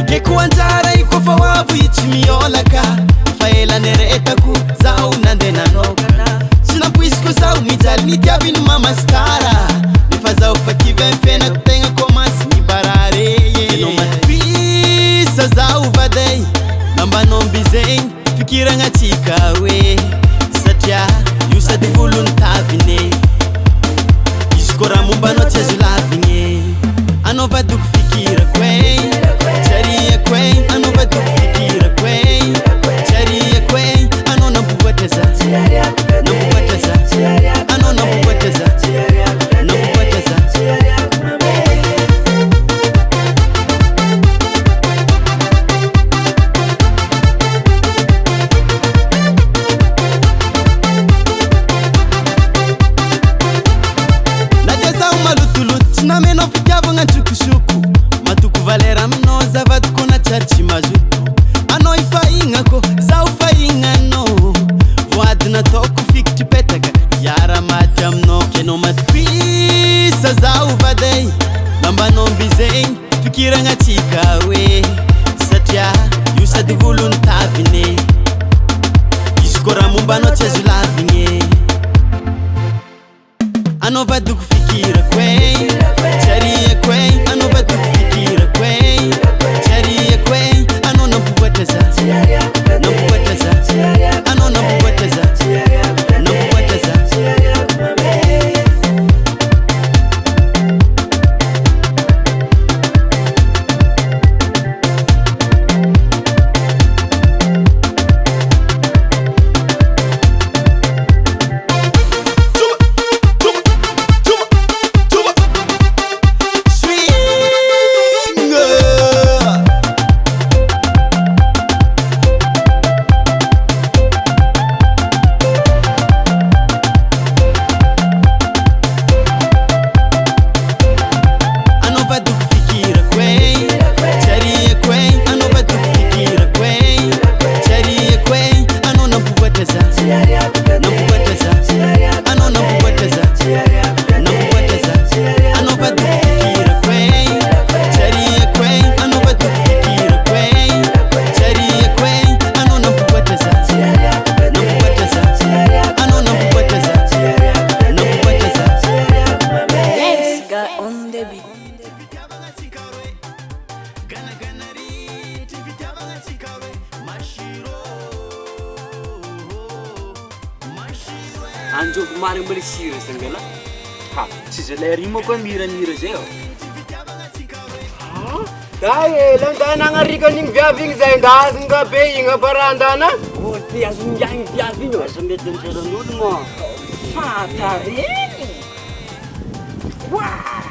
Kekuanjara iko fawavu ichimiolaka faela neretaku zau nandenanokana sina puisco zau mijali nitiavin mama stara nifazau fakivemfena kutenga komas nibarare no matpisa zau vadei namba nombizeng fikira ngachikawe satya yusadi voluntavine iskora mumbano chezulavine anova dukfikira kwei charia kwei anova dukfikira kwei charia kwei anona bubwateza nabubwateza anona bubwateza nabubwateza na meno fikiavo nga chukushuku matuku valera mnoza vatukona charchi mazutu ano ifaingako za ufaingano voadina toku fikti petaka yara matamno keno matpisa za uvadei namba nombizeng fikira nga chikawe satya yusadi voluntavine iskora mumbano chezulavine anova dukufikira kwei charia kwei anova dukufikira kwei charia kwei anona bubwateza nabubwateza anona bubwateza nabubwateza Anjo kemarin beli sirih senggala. Ha, si seleri mo kan mira seo. Dai, lang nangari kaning biaving sa indas nga paying parandana. Oh, tias yang biaving no. Sembet den sedon mo. Fatarin. Wah.